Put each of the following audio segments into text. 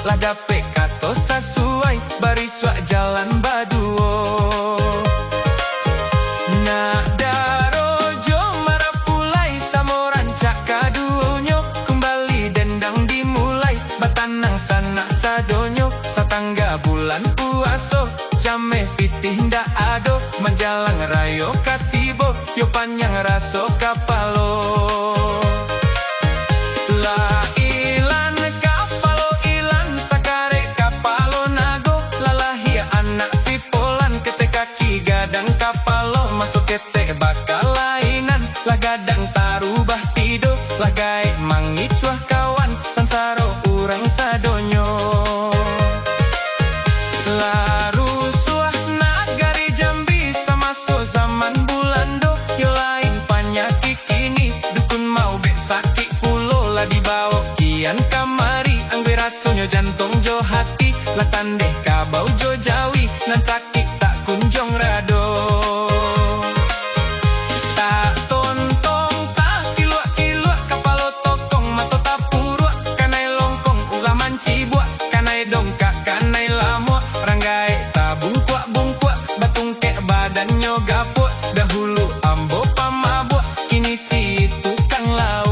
Laga pekato sasuai bariswa jalan baduo. Na darojo marapulai samoran cakaduonyo. Kembali dendang dimulai batanang sanak sadonyo. Satangga bulan puaso jame pitih ndak ado. Menjalang rayo katibo yo panjang raso kapalo. La ilan kapalo ilan sakare kapalo nago. Lalahia anak sipolan kete kaki gadang kapalo. Masuk kete bakal lainan lah gadang tarubah tido. Lah gae mangicuah kawan sansaro urang sadonyo. Larusuah nagari Jambi samaso zaman bulando. Yo lain panyaki kini dukun mau bek sakit pulo. Lah dibawa kian kamari angge rasonyo jantung jo hati. Lah tandeh kabau jo jawi nan sakit tak kunjong rado. Tak tontong tak kiluak-kiluak kapalo tokong mato tapuruak. Kanai longkong ulah manci buak. Kanai dongkak kanai lamuk. Ranggai tabungkuak-bungkuak batung kek badannya gapuk. Dahulu ambo pamabuk kini si tukang lawak.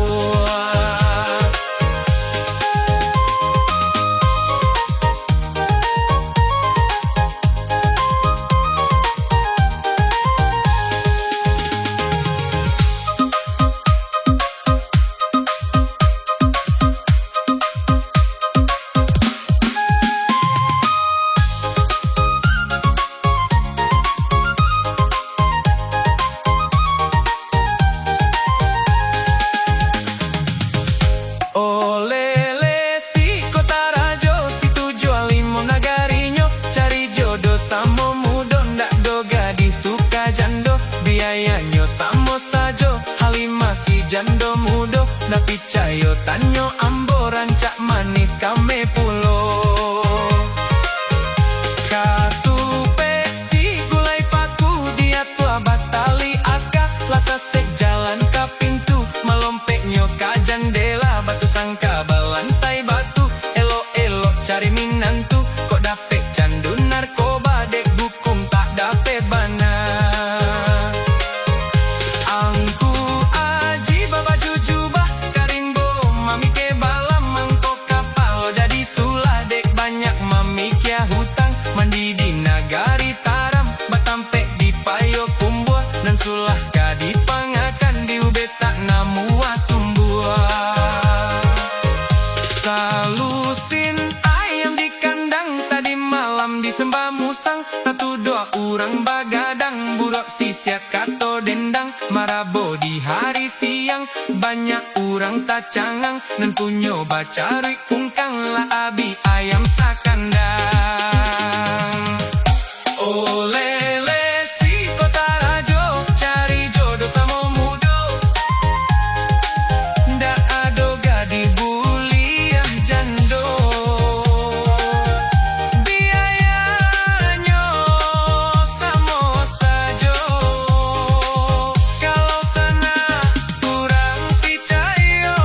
Olele si kota rajo si tujuh limo nagarinyo. Cari jodoh samo mudo ndak do gadih tuka jando. Biayanyo samo sajo halima si jando mudo. Ndak picayo tanyo ambo rancak manik kame pulo. Katupe si gulai paku dia tua batali aka. Lasa sek jalan ka pintu melompeknyo ka jandela. Batu sangka balantai batu elo-elo cari minantu. Kok dapet candu narkoba dek hukum tak dapet bana. Angku aji baba jujubah karimbo mami ke balam mangko kapal jadi sulah dek banyak mami kia hutang. Mandi di nagari taram batampe di payo kumbuah. Dan sulah kadi pangakan di ubeta namua tumbuah. Salusin ayam di kandang tadi malam disembah musang. Satu dua orang bagadang buruk sisiat kato dendang. Marabo di hari siang banyak orang tacangang. Nan punyo bacari kungkang lah abi ayam sakandang. Olele si kota rajo cari jodoh samo mudo. Ndak ado gadi buliah jando. Biayanyo samo sajo. Kalau sana kurang picayo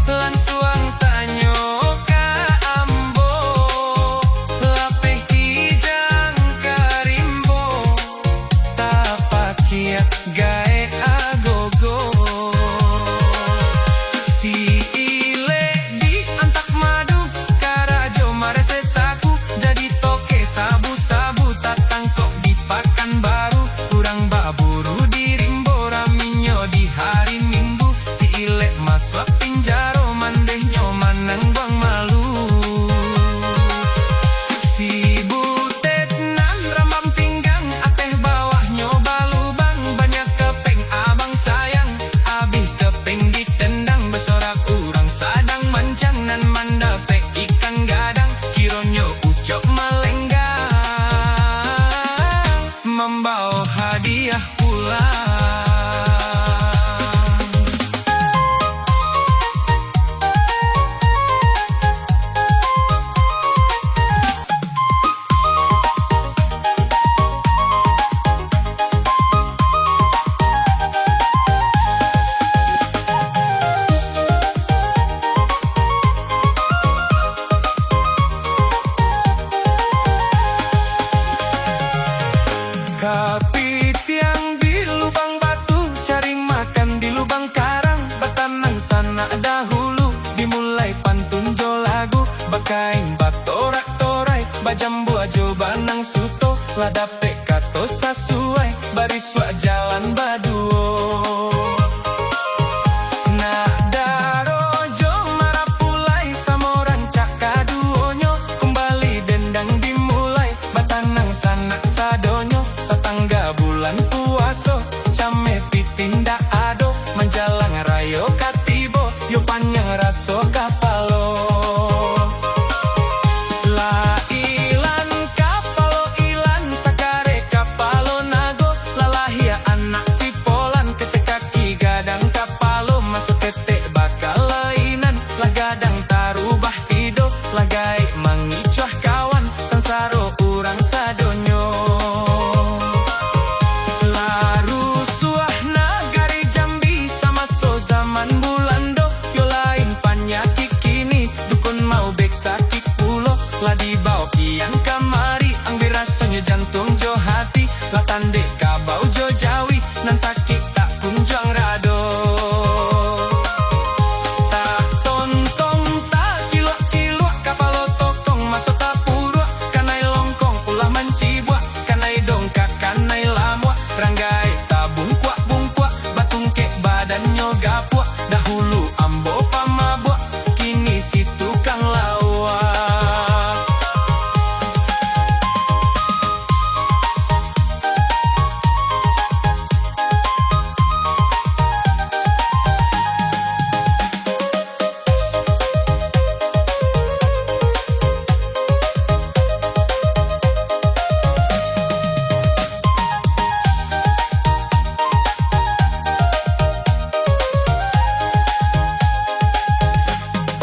lansuang tanyo ka ambo. kain batorak torai bajambu ajo banang suto lah dapet kato sasuai bariswa jalan baduo. Nak darojo marapulai samoran cak kaduonyo kembali dendang dimulai batanang sanak sadonyo setangga bulan puaso came pitindak ado menjalang rayo katibo yo panjang raso kapalo. La ilan kapalo ilan sakare kapalo nago lalahia anak si polan ketek kaki gadang kapalo masuk ketek bakal lainan lah gadang tarubah tido lagai mangicuah kawan sansaro urang sadonyo. Laru suah nagari Jambi sama so zaman bulando yo lain panyakit kini dukun mau bek sakit pulo lah dibawa kian kamari angbi rasanya jantung jo hati lah tandek kabau jo jawi nan sakit tak kunjang rado. Tak tontong tak kilua-kilua kapalo tokong mato tapurua kanai longkong ulah mancibua kanai dongkak kanai lamua ranggai tabung kuak batung kek badannya gapua dahulu ambo pamabua kini si tukang lawa.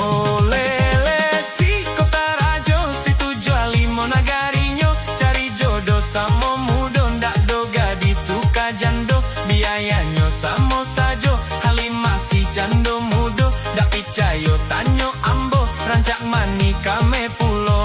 Olele si kota rajo si tujuh limo nagarinyo cari jodoh samo mudo ndak doga dituka jando biayanyo samo sajo halima si jando mudo ndak picayo tanyo ambo rancak mani kame pulo.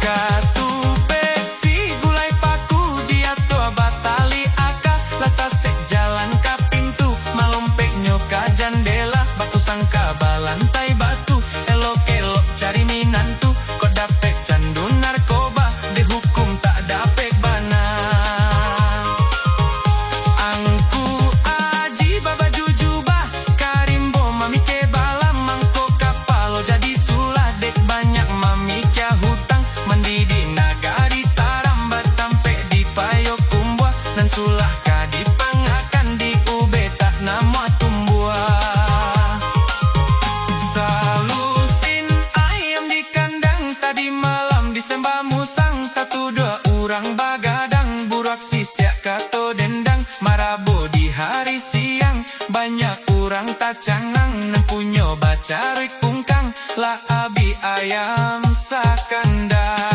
Katupe si gulai paku dia tua batali aka lasasek jalan ka pintu malompeknyo ka jandela batu sangka balantai batu elok-elok cari minantu kok dapet candu narkoba dihukum tak dapet bana. Angku aji baba jujubah karimbo mami ke balam mangko kapalo jadi sulah dek banyak mami kya hutang mendidi nagari taram batampe di payo kumbua nan sulah ka dipangakan di ube tak nama tumbuah. Salusin ayam di kandang tadi malam disembah musang tatu dua urang bagadang burak sisiak kato dendang marabo di hari siang banyak urang tacangang nempunyo bacarik pungkang lah abi ayam sakandang.